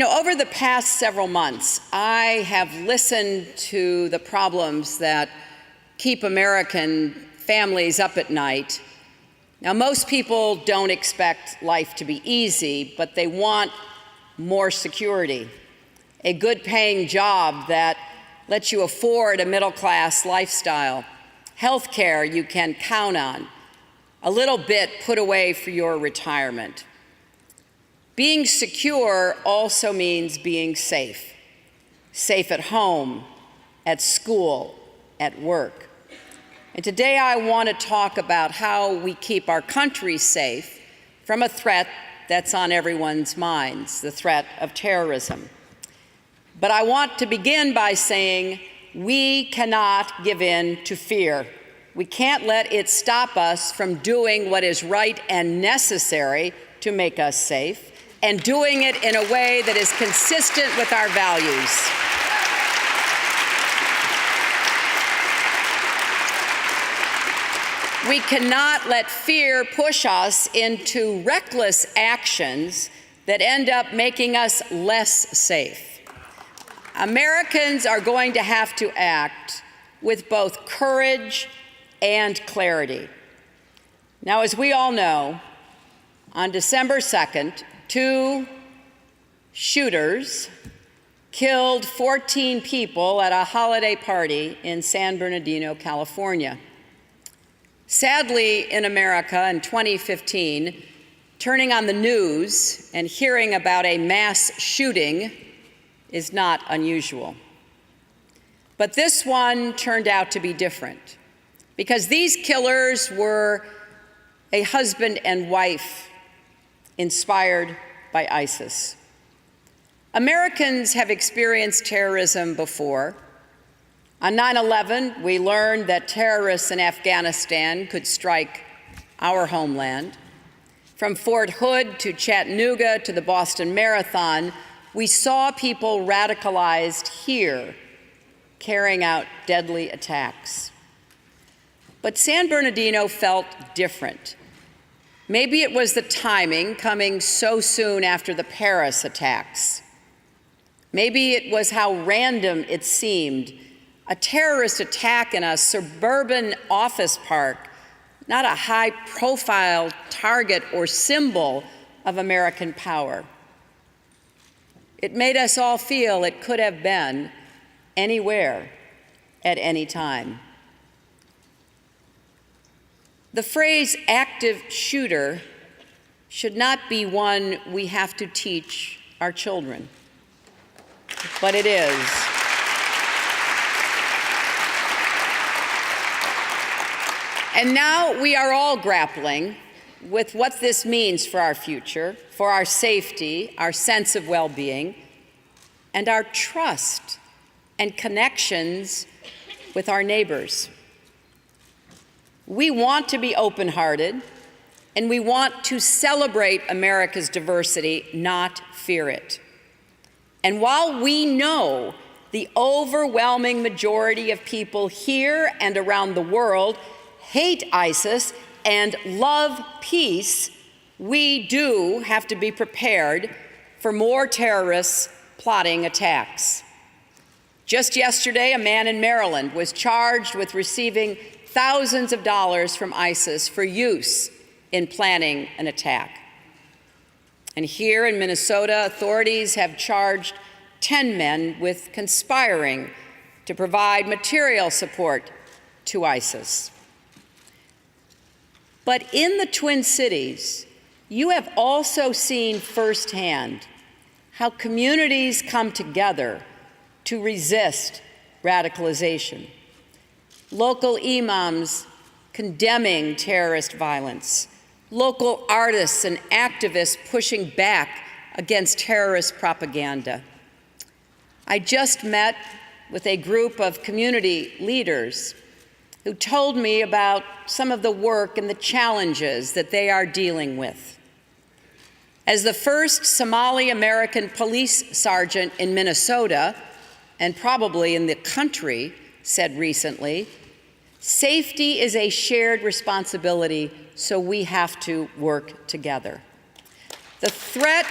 Over the past several months, I have listened to the problems that keep American families up at night. Now, most people don't expect life to be easy, but they want more security, a good-paying job that lets you afford a middle-class lifestyle, health care you can count on, a little bit put away for your retirement. Being secure also means being safe. Safe at home, at school, at work. And today I want to talk about how we keep our country safe from a threat that's on everyone's minds, the threat of terrorism. But I want to begin by saying we cannot give in to fear. We can't let it stop us from doing what is right and necessary to make us safe, and doing it in a way that is consistent with our values. We cannot let fear push us into reckless actions that end up making us less safe. Americans are going to have to act with both courage and clarity. Now, as we all know, on December 2nd, 2 shooters killed 14 people at a holiday party in San Bernardino, California. Sadly, in America in 2015, turning on the news and hearing about a mass shooting is not unusual. But this one turned out to be different, because these killers were a husband and wife inspired by ISIS. Americans have experienced terrorism before. On 9/11, we learned that terrorists in Afghanistan could strike our homeland. From Fort Hood to Chattanooga to the Boston Marathon, we saw people radicalized here, carrying out deadly attacks. But San Bernardino felt different. Maybe it was the timing, coming so soon after the Paris attacks. Maybe it was how random it seemed. A terrorist attack in a suburban office park, not a high-profile target or symbol of American power. It made us all feel it could have been anywhere at any time. The phrase active shooter should not be one we have to teach our children, but it is. And now we are all grappling with what this means for our future, for our safety, our sense of well-being, and our trust and connections with our neighbors. We want to be open-hearted, and we want to celebrate America's diversity, not fear it. And while we know the overwhelming majority of people here and around the world hate ISIS and love peace, we do have to be prepared for more terrorists plotting attacks. Just yesterday, a man in Maryland was charged with receiving thousands of dollars from ISIS for use in planning an attack. And here in Minnesota, authorities have charged 10 men with conspiring to provide material support to ISIS. But in the Twin Cities, you have also seen firsthand how communities come together to resist radicalization. Local imams condemning terrorist violence, local artists and activists pushing back against terrorist propaganda. I just met with a group of community leaders who told me about some of the work and the challenges that they are dealing with. As the first Somali-American police sergeant in Minnesota, and probably in the country, said recently, safety is a shared responsibility, so we have to work together. The threat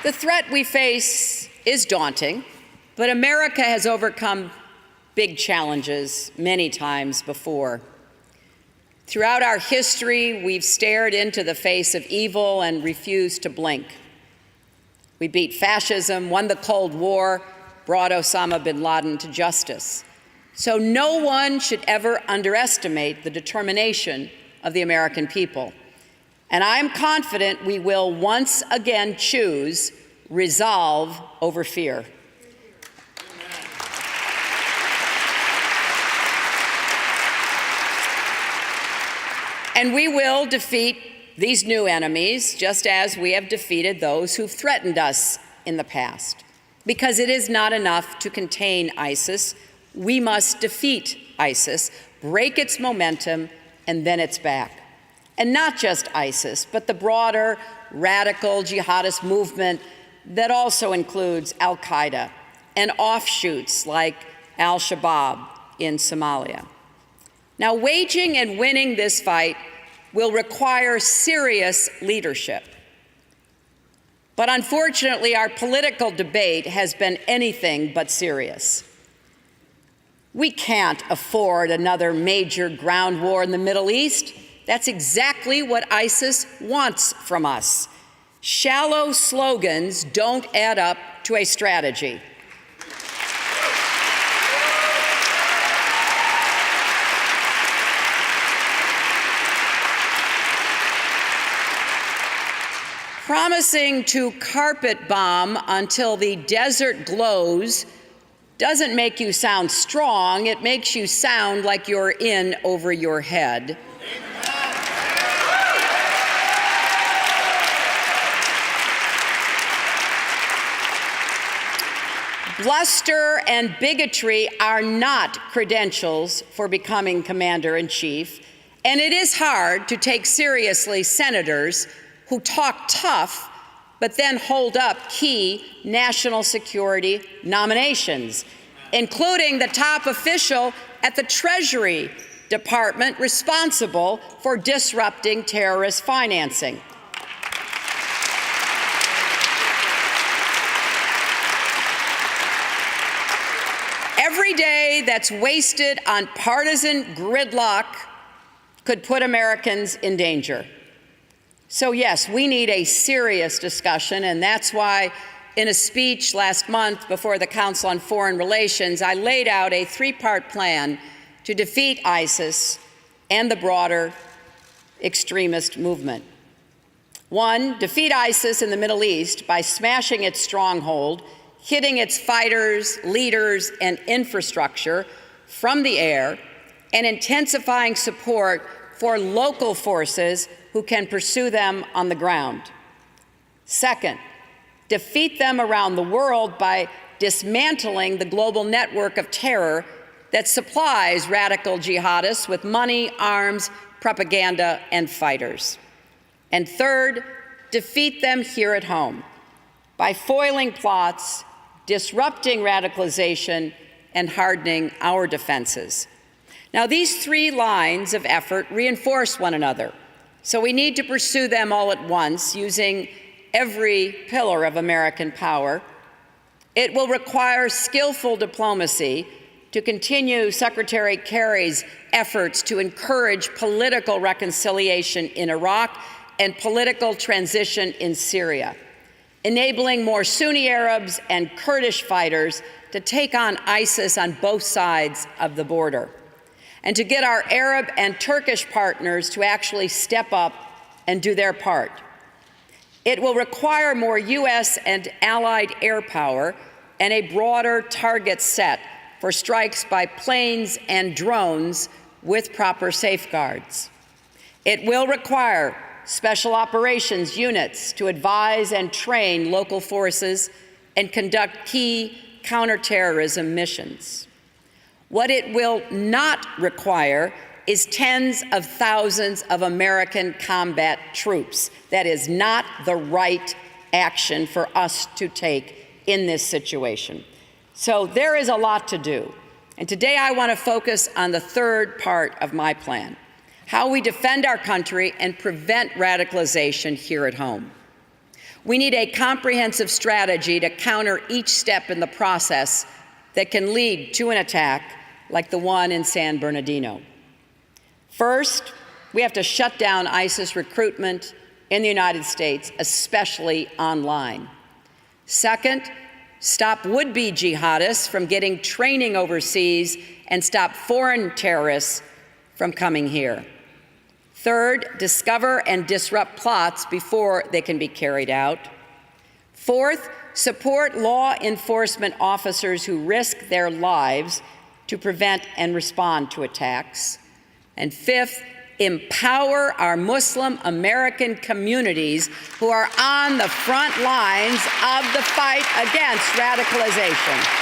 The threat we face is daunting, but America has overcome big challenges many times before. Throughout our history, we've stared into the face of evil and refused to blink. We beat fascism, won the Cold War, brought Osama bin Laden to justice. So no one should ever underestimate the determination of the American people. And I'm confident we will once again choose resolve over fear. And we will defeat these new enemies, just as we have defeated those who threatened us in the past. Because it is not enough to contain ISIS. We must defeat ISIS, break its momentum, and then it's back. And not just ISIS, but the broader radical jihadist movement that also includes al-Qaeda and offshoots like al-Shabaab in Somalia. Now, waging and winning this fight will require serious leadership. But unfortunately, our political debate has been anything but serious. We can't afford another major ground war in the Middle East. That's exactly what ISIS wants from us. Shallow slogans don't add up to a strategy. Promising to carpet bomb until the desert glows doesn't make you sound strong, it makes you sound like you're in over your head. Bluster and bigotry are not credentials for becoming commander-in-chief, and it is hard to take seriously senators who talk tough but then hold up key national security nominations, including the top official at the Treasury Department responsible for disrupting terrorist financing. Every day that's wasted on partisan gridlock could put Americans in danger. So yes, we need a serious discussion, and that's why in a speech last month before the Council on Foreign Relations, I laid out a three-part plan to defeat ISIS and the broader extremist movement. One, defeat ISIS in the Middle East by smashing its stronghold, hitting its fighters, leaders, and infrastructure from the air, and intensifying support for local forces who can pursue them on the ground. Second, defeat them around the world by dismantling the global network of terror that supplies radical jihadists with money, arms, propaganda, and fighters. And third, defeat them here at home by foiling plots, disrupting radicalization, and hardening our defenses. Now, these three lines of effort reinforce one another, so we need to pursue them all at once using every pillar of American power. It will require skillful diplomacy to continue Secretary Kerry's efforts to encourage political reconciliation in Iraq and political transition in Syria, enabling more Sunni Arabs and Kurdish fighters to take on ISIS on both sides of the border, and to get our Arab and Turkish partners to actually step up and do their part. It will require more U.S. and allied air power and a broader target set for strikes by planes and drones with proper safeguards. It will require special operations units to advise and train local forces and conduct key counterterrorism missions. What it will not require is tens of thousands of American combat troops. That is not the right action for us to take in this situation. So there is a lot to do. And today I want to focus on the third part of my plan, how we defend our country and prevent radicalization here at home. We need a comprehensive strategy to counter each step in the process that can lead to an attack like the one in San Bernardino. First, we have to shut down ISIS recruitment in the United States, especially online. Second, stop would-be jihadists from getting training overseas and stop foreign terrorists from coming here. Third, discover and disrupt plots before they can be carried out. Fourth, support law enforcement officers who risk their lives to prevent and respond to attacks. And fifth, empower our Muslim American communities who are on the front lines of the fight against radicalization.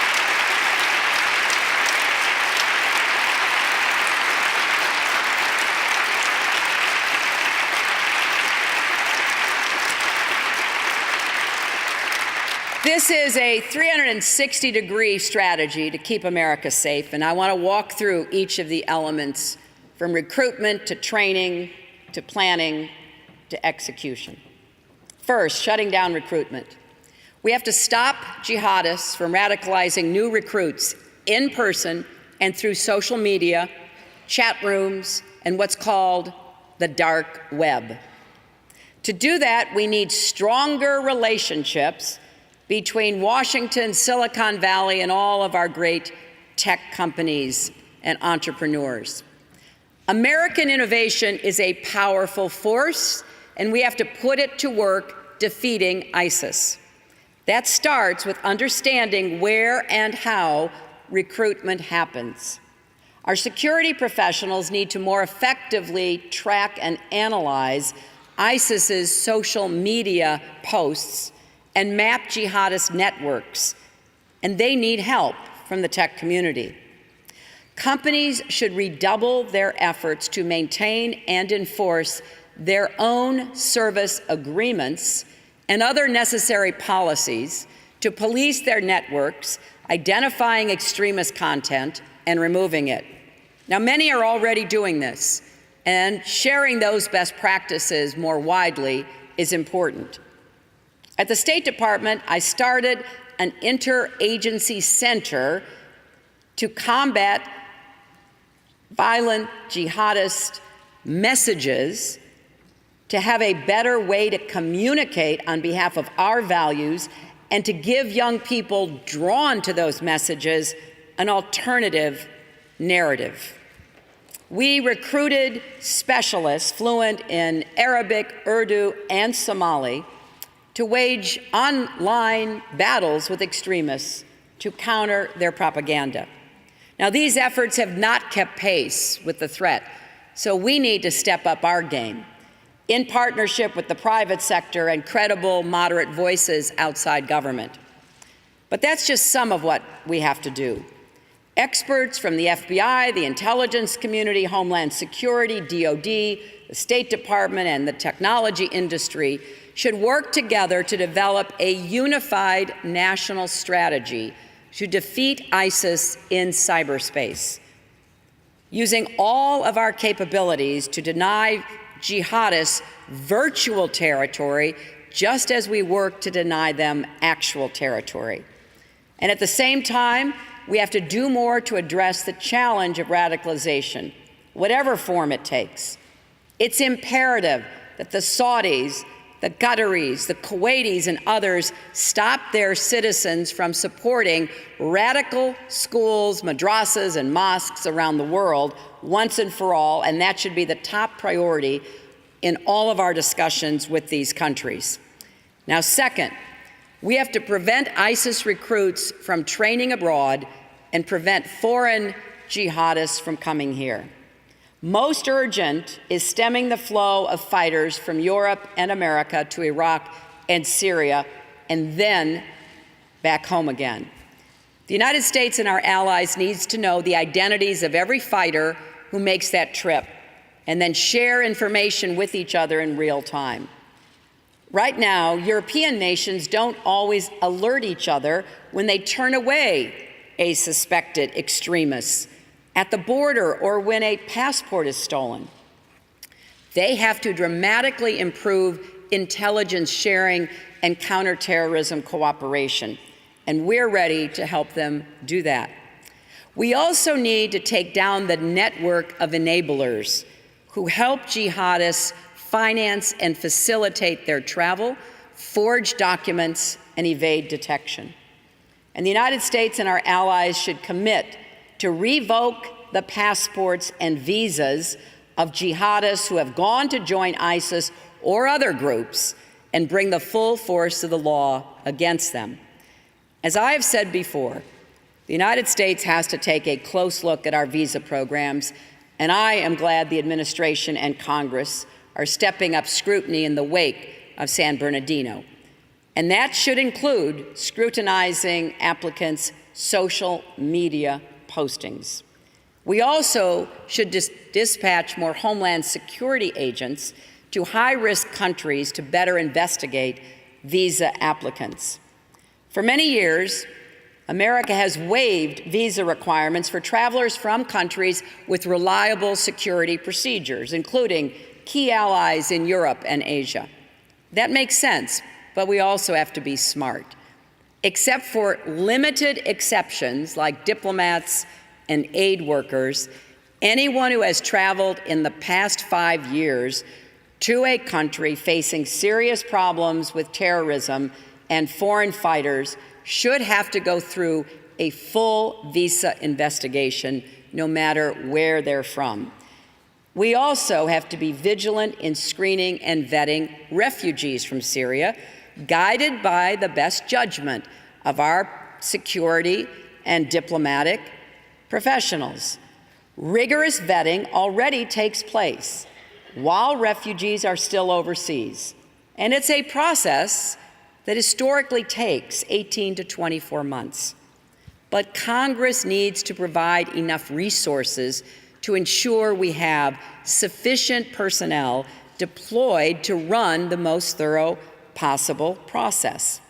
This is a 360-degree strategy to keep America safe, and I want to walk through each of the elements from recruitment to training to planning to execution. First, shutting down recruitment. We have to stop jihadists from radicalizing new recruits in person and through social media, chat rooms, and what's called the dark web. To do that, we need stronger relationships between Washington, Silicon Valley, and all of our great tech companies and entrepreneurs. American innovation is a powerful force, and we have to put it to work defeating ISIS. That starts with understanding where and how recruitment happens. Our security professionals need to more effectively track and analyze ISIS's social media posts and map jihadist networks, and they need help from the tech community. Companies should redouble their efforts to maintain and enforce their own service agreements and other necessary policies to police their networks, identifying extremist content and removing it. Now, many are already doing this, and sharing those best practices more widely is important. At the State Department, I started an interagency center to combat violent jihadist messages, to have a better way to communicate on behalf of our values, and to give young people drawn to those messages an alternative narrative. We recruited specialists fluent in Arabic, Urdu, and Somali to wage online battles with extremists to counter their propaganda. Now, these efforts have not kept pace with the threat, so we need to step up our game in partnership with the private sector and credible, moderate voices outside government. But that's just some of what we have to do. Experts from the FBI, the intelligence community, Homeland Security, DOD, the State Department, and the technology industry should work together to develop a unified national strategy to defeat ISIS in cyberspace, using all of our capabilities to deny jihadists virtual territory just as we work to deny them actual territory. And at the same time, we have to do more to address the challenge of radicalization, whatever form it takes. It's imperative that the Saudis, the Qataris, the Kuwaitis, and others stop their citizens from supporting radical schools, madrasas, and mosques around the world once and for all, and that should be the top priority in all of our discussions with these countries. Now, second, we have to prevent ISIS recruits from training abroad and prevent foreign jihadists from coming here. Most urgent is stemming the flow of fighters from Europe and America to Iraq and Syria, and then back home again. The United States and our allies needs to know the identities of every fighter who makes that trip, and then share information with each other in real time. Right now, European nations don't always alert each other when they turn away a suspected extremist at the border or when a passport is stolen. They have to dramatically improve intelligence sharing and counterterrorism cooperation, and we're ready to help them do that. We also need to take down the network of enablers who help jihadists finance and facilitate their travel, forge documents, and evade detection. And the United States and our allies should commit to revoke the passports and visas of jihadists who have gone to join ISIS or other groups and bring the full force of the law against them. As I have said before, the United States has to take a close look at our visa programs, and I am glad the administration and Congress are stepping up scrutiny in the wake of San Bernardino. And that should include scrutinizing applicants' social media postings. We also should dispatch more Homeland Security agents to high-risk countries to better investigate visa applicants. For many years, America has waived visa requirements for travelers from countries with reliable security procedures, including key allies in Europe and Asia. That makes sense, but we also have to be smart. Except for limited exceptions like diplomats and aid workers, anyone who has traveled in the past 5 years to a country facing serious problems with terrorism and foreign fighters should have to go through a full visa investigation, no matter where they're from. We also have to be vigilant in screening and vetting refugees from Syria, guided by the best judgment of our security and diplomatic professionals. Rigorous vetting already takes place while refugees are still overseas, and it's a process that historically takes 18 to 24 months. But Congress needs to provide enough resources to ensure we have sufficient personnel deployed to run the most thorough possible process.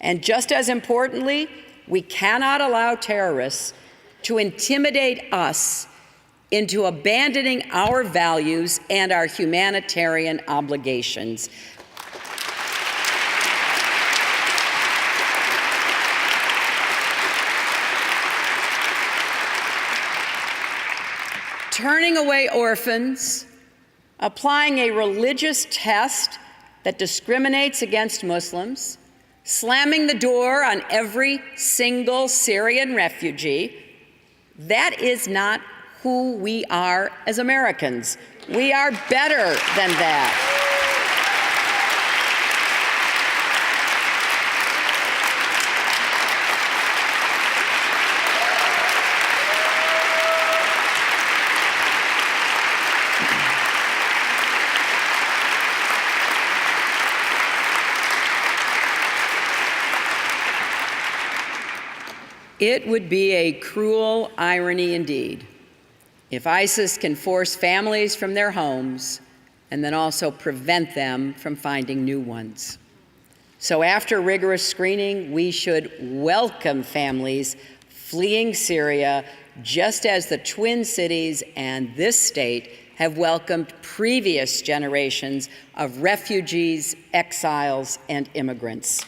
And just as importantly, we cannot allow terrorists to intimidate us into abandoning our values and our humanitarian obligations. Turning away orphans, applying a religious test that discriminates against Muslims, slamming the door on every single Syrian refugee, that is not who we are as Americans. We are better than that. It would be a cruel irony indeed if ISIS can force families from their homes and then also prevent them from finding new ones. So after rigorous screening, we should welcome families fleeing Syria, just as the Twin Cities and this state have welcomed previous generations of refugees, exiles, and immigrants.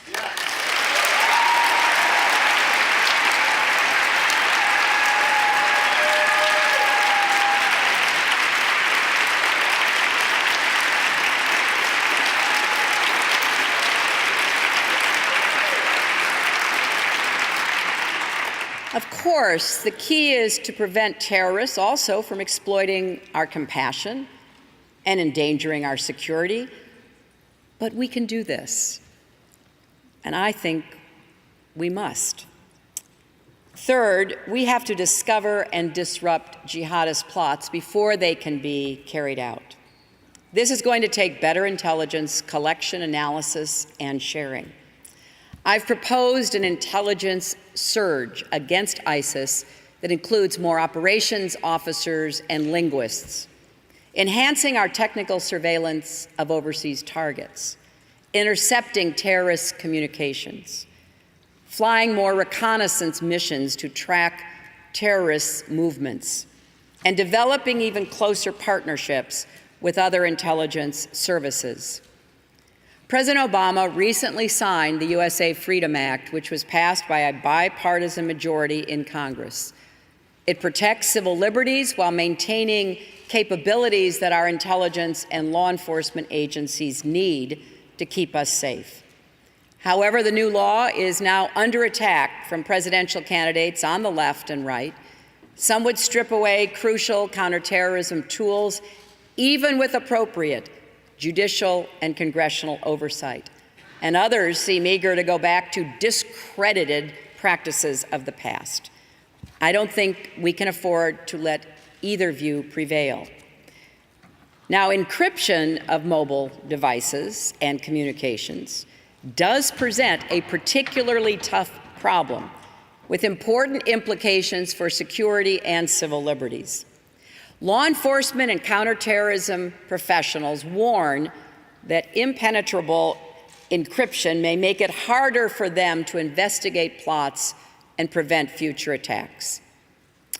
Of course, the key is to prevent terrorists also from exploiting our compassion and endangering our security, but we can do this, and I think we must. Third, we have to discover and disrupt jihadist plots before they can be carried out. This is going to take better intelligence collection, analysis, and sharing. I've proposed an intelligence surge against ISIS that includes more operations officers and linguists, enhancing our technical surveillance of overseas targets, intercepting terrorist communications, flying more reconnaissance missions to track terrorist movements, and developing even closer partnerships with other intelligence services. President Obama recently signed the USA Freedom Act, which was passed by a bipartisan majority in Congress. It protects civil liberties while maintaining capabilities that our intelligence and law enforcement agencies need to keep us safe. However, the new law is now under attack from presidential candidates on the left and right. Some would strip away crucial counterterrorism tools, even with appropriate judicial and congressional oversight. And others seem eager to go back to discredited practices of the past. I don't think we can afford to let either view prevail. Now, encryption of mobile devices and communications does present a particularly tough problem with important implications for security and civil liberties. Law enforcement and counterterrorism professionals warn that impenetrable encryption may make it harder for them to investigate plots and prevent future attacks.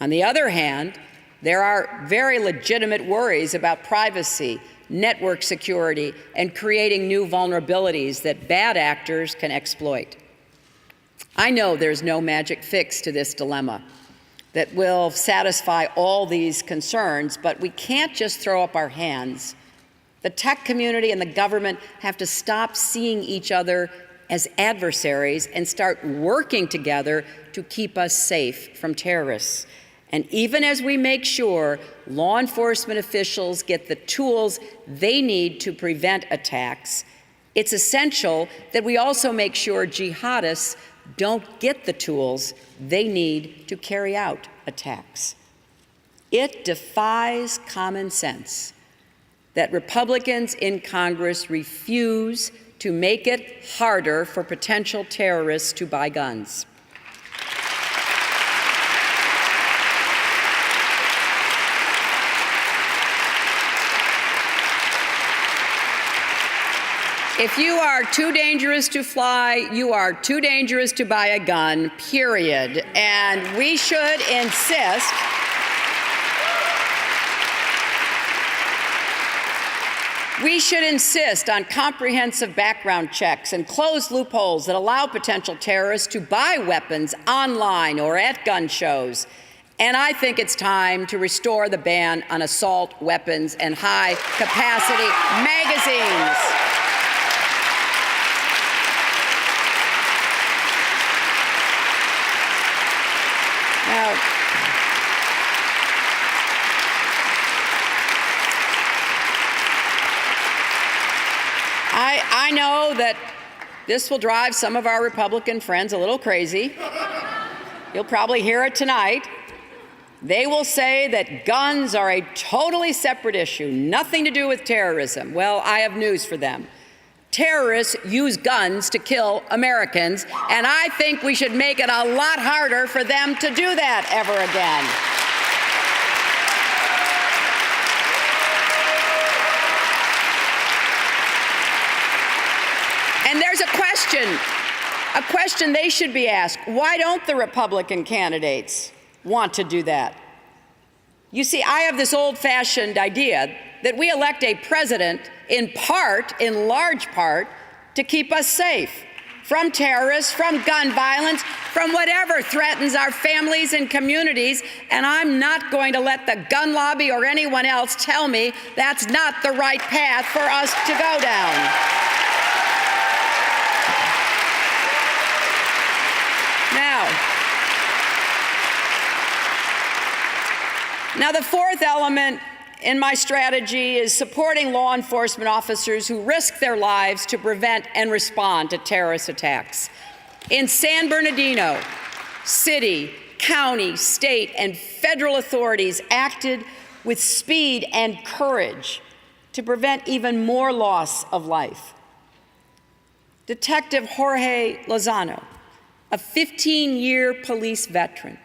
On the other hand, there are very legitimate worries about privacy, network security, and creating new vulnerabilities that bad actors can exploit. I know there's no magic fix to this dilemma that will satisfy all these concerns, but we can't just throw up our hands. The tech community and the government have to stop seeing each other as adversaries and start working together to keep us safe from terrorists. And even as we make sure law enforcement officials get the tools they need to prevent attacks, it's essential that we also make sure jihadists don't get the tools they need to carry out attacks. It defies common sense that Republicans in Congress refuse to make it harder for potential terrorists to buy guns. If you are too dangerous to fly, you are too dangerous to buy a gun, period. And we should insist on comprehensive background checks and close loopholes that allow potential terrorists to buy weapons online or at gun shows. And I think it's time to restore the ban on assault weapons and high-capacity magazines. Now, I know that this will drive some of our Republican friends a little crazy. You'll probably hear it tonight. They will say that guns are a totally separate issue, nothing to do with terrorism. Well, I have news for them. Terrorists use guns to kill Americans, and I think we should make it a lot harder for them to do that ever again. And there's a question they should be asked. Why don't the Republican candidates want to do that? You see, I have this old-fashioned idea that we elect a president in large part, to keep us safe from terrorists, from gun violence, from whatever threatens our families and communities, and I'm not going to let the gun lobby or anyone else tell me that's not the right path for us to go down. Now, the fourth element in my strategy is supporting law enforcement officers who risk their lives to prevent and respond to terrorist attacks. In San Bernardino, city, county, state, and federal authorities acted with speed and courage to prevent even more loss of life. Detective Jorge Lozano, a 15-year police veteran,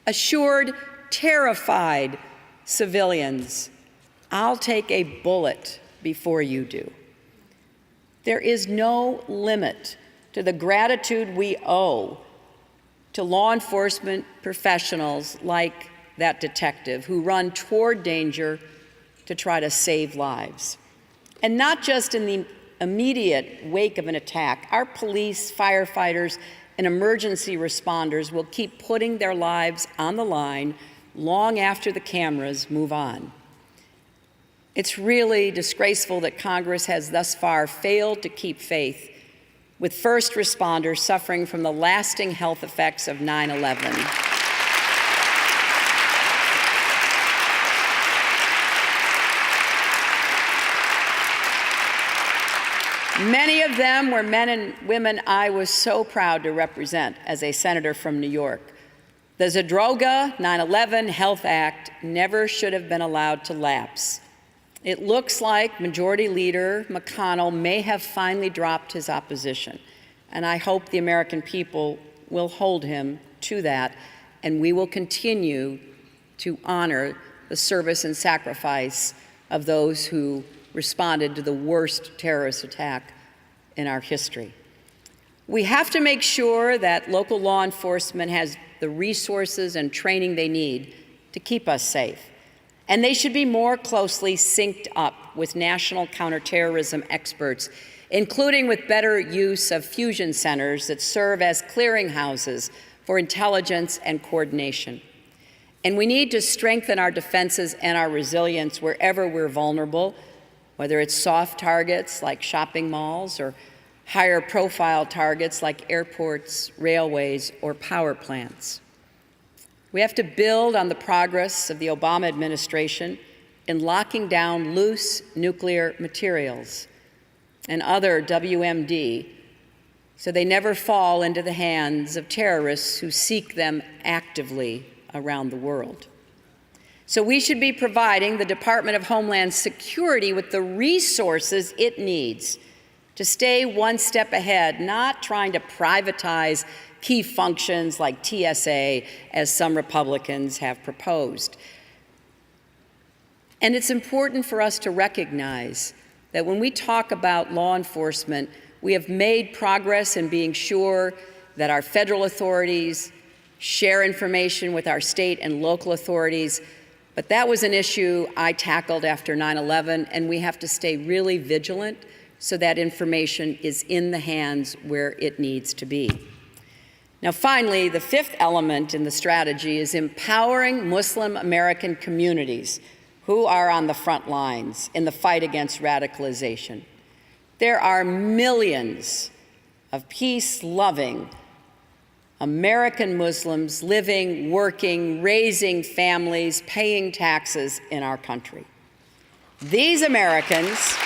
assured terrified civilians, "I'll take a bullet before you do." There is no limit to the gratitude we owe to law enforcement professionals like that detective who run toward danger to try to save lives. And not just in the immediate wake of an attack, our police, firefighters, and emergency responders will keep putting their lives on the line long after the cameras move on. It's really disgraceful that Congress has thus far failed to keep faith with first responders suffering from the lasting health effects of 9/11. Many of them were men and women I was so proud to represent as a senator from New York. The Zadroga 9/11 Health Act never should have been allowed to lapse. It looks like Majority Leader McConnell may have finally dropped his opposition, and I hope the American people will hold him to that, and we will continue to honor the service and sacrifice of those who responded to the worst terrorist attack in our history. We have to make sure that local law enforcement has the resources and training they need to keep us safe. And they should be more closely synced up with national counterterrorism experts, including with better use of fusion centers that serve as clearinghouses for intelligence and coordination. And we need to strengthen our defenses and our resilience wherever we're vulnerable, whether it's soft targets like shopping malls or higher profile targets like airports, railways, or power plants. We have to build on the progress of the Obama administration in locking down loose nuclear materials and other WMD so they never fall into the hands of terrorists who seek them actively around the world. So we should be providing the Department of Homeland Security with the resources it needs to stay one step ahead, not trying to privatize key functions like TSA, as some Republicans have proposed. And it's important for us to recognize that when we talk about law enforcement, we have made progress in being sure that our federal authorities share information with our state and local authorities. But that was an issue I tackled after 9/11, and we have to stay really vigilant so that information is in the hands where it needs to be. Now, finally, the fifth element in the strategy is empowering Muslim American communities who are on the front lines in the fight against radicalization. There are millions of peace-loving American Muslims living, working, raising families, paying taxes in our country. These Americans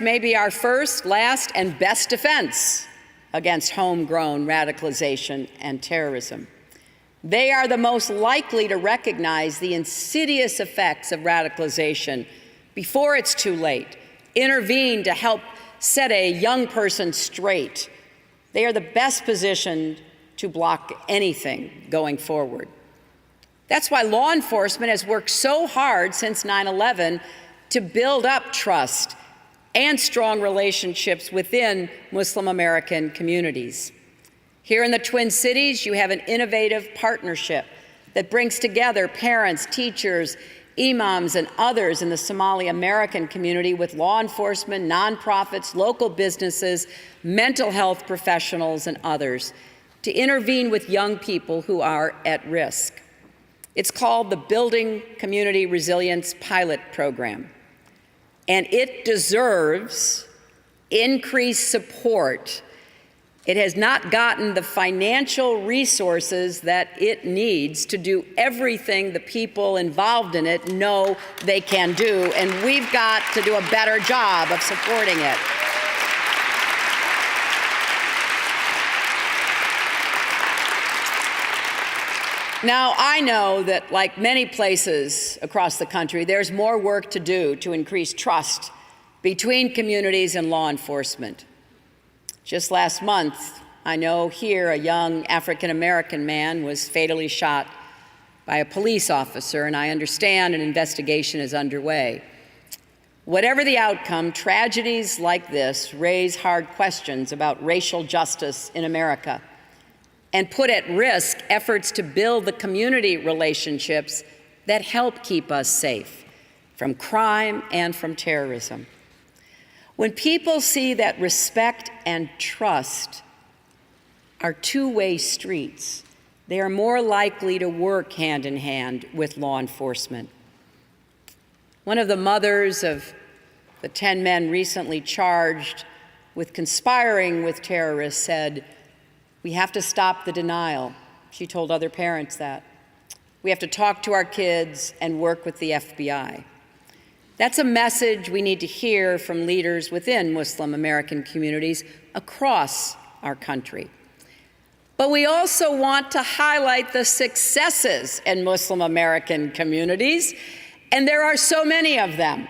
may be our first, last, and best defense against homegrown radicalization and terrorism. They are the most likely to recognize the insidious effects of radicalization before it's too late, intervene to help set a young person straight. They are the best positioned to block anything going forward. That's why law enforcement has worked so hard since 9/11 to build up trust and strong relationships within Muslim American communities. Here in the Twin Cities, you have an innovative partnership that brings together parents, teachers, imams, and others in the Somali American community with law enforcement, nonprofits, local businesses, mental health professionals, and others to intervene with young people who are at risk. It's called the Building Community Resilience Pilot Program, and it deserves increased support. It has not gotten the financial resources that it needs to do everything the people involved in it know they can do, and we've got to do a better job of supporting it. Now, I know that, like many places across the country, there's more work to do to increase trust between communities and law enforcement. Just last month, I know here a young African-American man was fatally shot by a police officer, and I understand an investigation is underway. Whatever the outcome, tragedies like this raise hard questions about racial justice in America. and put at risk efforts to build the community relationships that help keep us safe from crime and from terrorism. When people see that respect and trust are two-way streets, they are more likely to work hand in hand with law enforcement. One of the mothers of the 10 men recently charged with conspiring with terrorists said, "We have to stop the denial." She told other parents that. "We have to talk to our kids and work with the FBI." That's a message we need to hear from leaders within Muslim American communities across our country. But we also want to highlight the successes in Muslim American communities, and there are so many of them.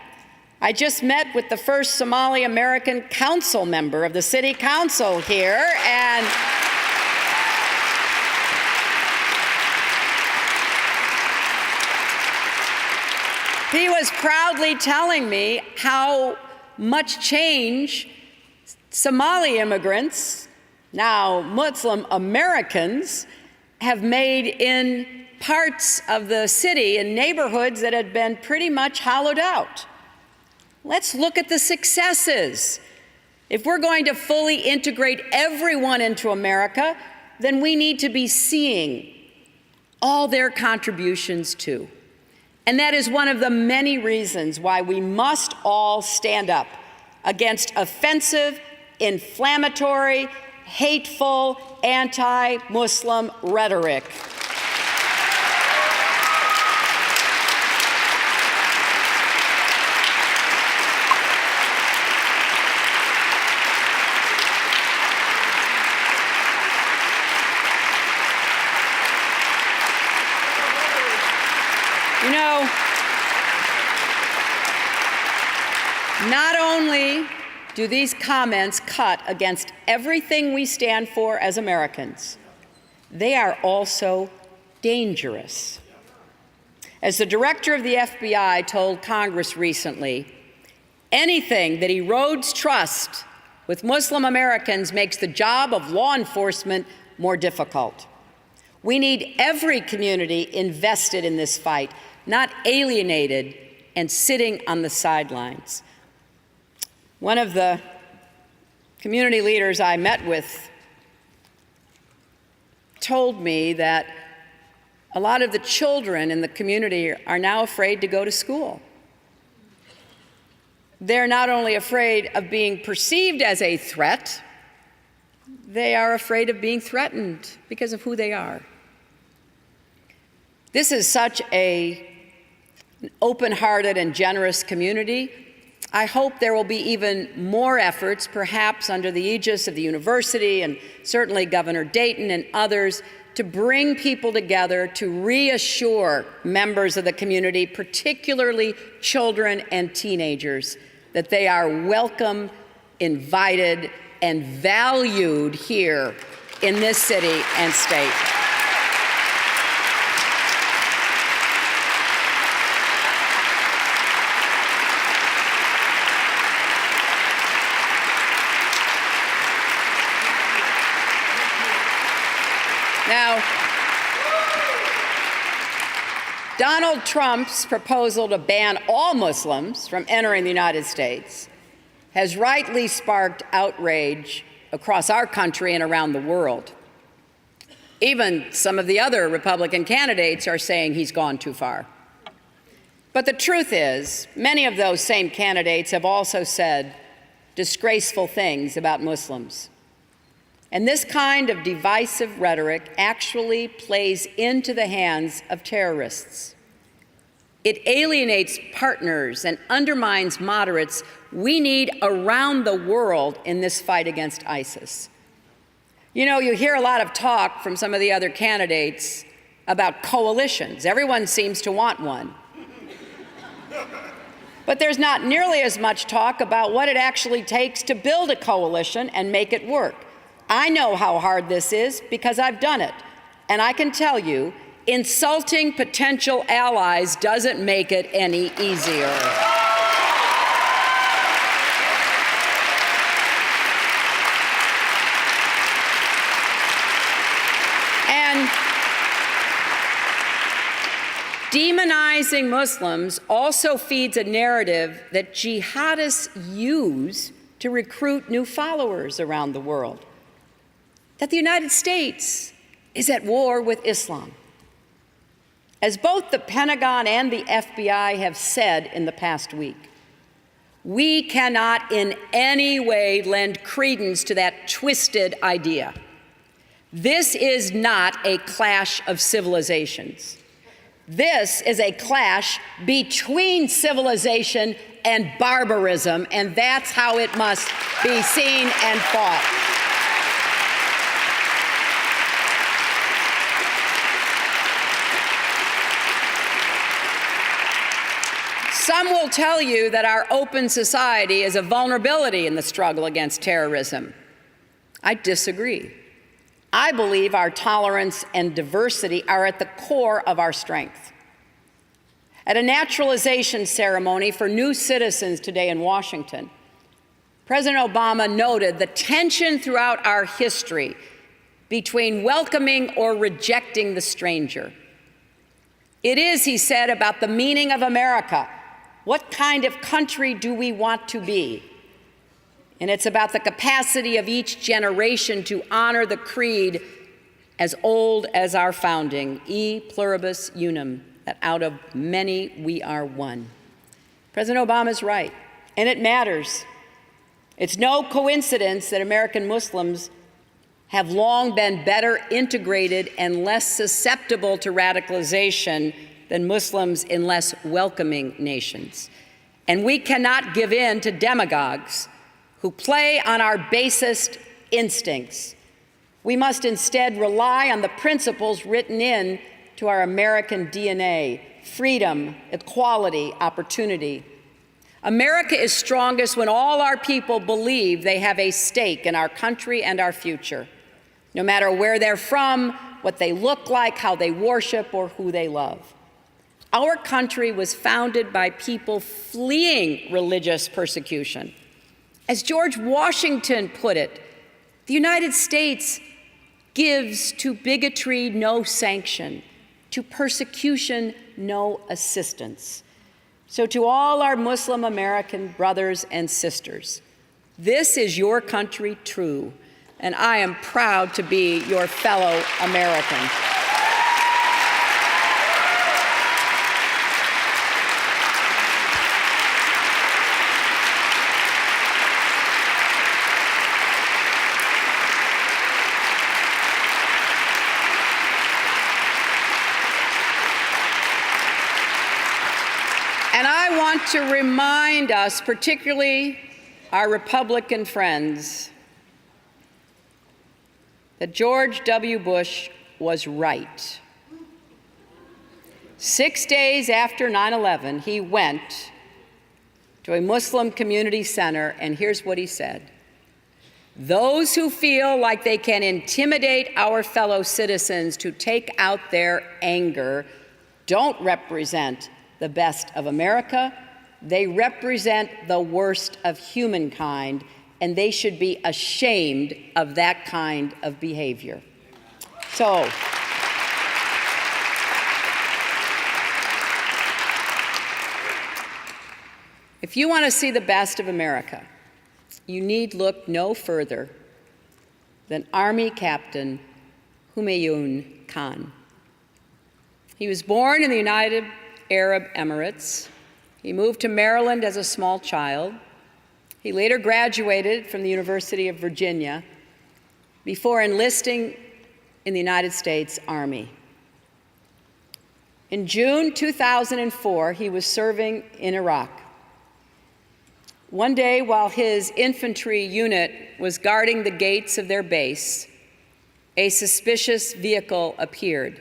I just met with the first Somali American council member of the city council here, and he was proudly telling me how much change Somali immigrants, now Muslim Americans, have made in parts of the city and neighborhoods that had been pretty much hollowed out. Let's look at the successes. If we're going to fully integrate everyone into America, then we need to be seeing all their contributions too. And that is one of the many reasons why we must all stand up against offensive, inflammatory, hateful, anti-Muslim rhetoric. You know, not only do these comments cut against everything we stand for as Americans, they are also dangerous. As the director of the FBI told Congress recently, anything that erodes trust with Muslim Americans makes the job of law enforcement more difficult. We need every community invested in this fight, not alienated and sitting on the sidelines. One of the community leaders I met with told me that a lot of the children in the community are now afraid to go to school. They're not only afraid of being perceived as a threat, they are afraid of being threatened because of who they are. This is such an open-hearted and generous community. I hope there will be even more efforts, perhaps under the aegis of the university and certainly Governor Dayton and others, to bring people together to reassure members of the community, particularly children and teenagers, that they are welcome, invited, and valued here in this city and state. Now, Donald Trump's proposal to ban all Muslims from entering the United States has rightly sparked outrage across our country and around the world. Even some of the other Republican candidates are saying he's gone too far. But the truth is, many of those same candidates have also said disgraceful things about Muslims. And this kind of divisive rhetoric actually plays into the hands of terrorists. It alienates partners and undermines moderates we need around the world in this fight against ISIS. You know, you hear a lot of talk from some of the other candidates about coalitions. Everyone seems to want one. But there's not nearly as much talk about what it actually takes to build a coalition and make it work. I know how hard this is because I've done it. And I can tell you, insulting potential allies doesn't make it any easier. Demonizing Muslims also feeds a narrative that jihadists use to recruit new followers around the world, that the United States is at war with Islam. As both the Pentagon and the FBI have said in the past week, we cannot in any way lend credence to that twisted idea. This is not a clash of civilizations. This is a clash between civilization and barbarism, and that's how it must be seen and fought. Some will tell you that our open society is a vulnerability in the struggle against terrorism. I disagree. I believe our tolerance and diversity are at the core of our strength. At a naturalization ceremony for new citizens today in Washington, President Obama noted the tension throughout our history between welcoming or rejecting the stranger. It is, he said, about the meaning of America. What kind of country do we want to be? And it's about the capacity of each generation to honor the creed as old as our founding, e pluribus unum, that out of many we are one. President Obama is right, and it matters. It's no coincidence that American Muslims have long been better integrated and less susceptible to radicalization than Muslims in less welcoming nations. And we cannot give in to demagogues who play on our basest instincts. We must instead rely on the principles written in to our American DNA: freedom, equality, opportunity. America is strongest when all our people believe they have a stake in our country and our future, no matter where they're from, what they look like, how they worship, or who they love. Our country was founded by people fleeing religious persecution. As George Washington put it, the United States gives to bigotry no sanction, to persecution no assistance. So to all our Muslim American brothers and sisters, this is your country true, and I am proud to be your fellow American. And I want to remind us, particularly our Republican friends, that George W. Bush was right. 6 days after 9/11, he went to a Muslim community center, and here's what he said: "Those who feel like they can intimidate our fellow citizens to take out their anger don't represent the best of America. They represent the worst of humankind, and they should be ashamed of that kind of behavior." So, if you want to see the best of America, you need look no further than Army Captain Humayun Khan. He was born in the United Arab Emirates. He moved to Maryland as a small child. He later graduated from the University of Virginia before enlisting in the United States Army. In June 2004, he was serving in Iraq. One day, while his infantry unit was guarding the gates of their base, a suspicious vehicle appeared.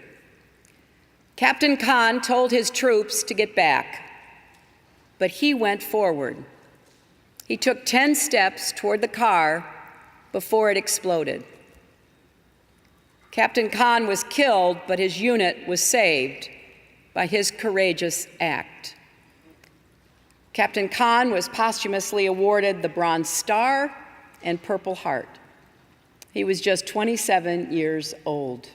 Captain Khan told his troops to get back, but he went forward. He took 10 steps toward the car before it exploded. Captain Khan was killed, but his unit was saved by his courageous act. Captain Khan was posthumously awarded the Bronze Star and Purple Heart. He was just 27 years old.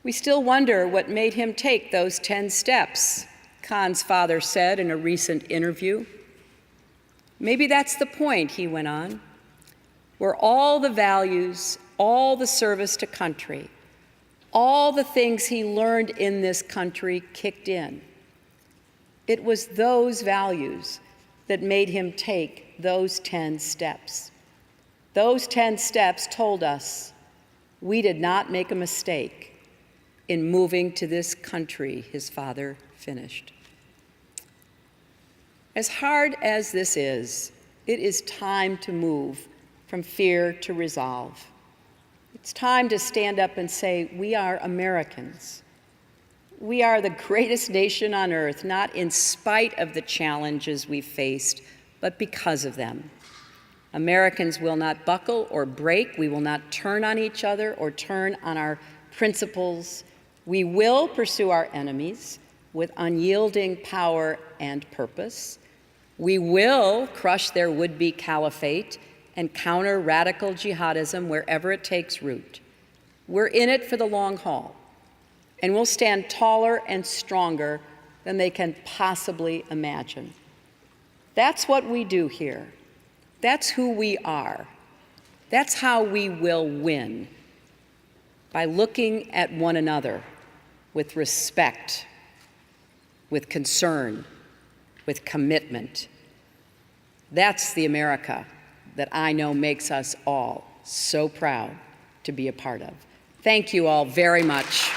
We still wonder what made him take those 10 steps, Khan's father said in a recent interview. Maybe that's the point, he went on, where all the values, all the service to country, all the things he learned in this country kicked in. It was those values that made him take those 10 steps. Those 10 steps told us we did not make a mistake in moving to this country, his father finished. As hard as this is, it is time to move from fear to resolve. It's time to stand up and say, we are Americans. We are the greatest nation on earth, not in spite of the challenges we've faced, but because of them. Americans will not buckle or break. We will not turn on each other or turn on our principles. We will pursue our enemies with unyielding power and purpose. We will crush their would-be caliphate and counter radical jihadism wherever it takes root. We're in it for the long haul, and we'll stand taller and stronger than they can possibly imagine. That's what we do here. That's who we are. That's how we will win, by looking at one another with respect, with concern, with commitment. That's the America that I know makes us all so proud to be a part of. Thank you all very much.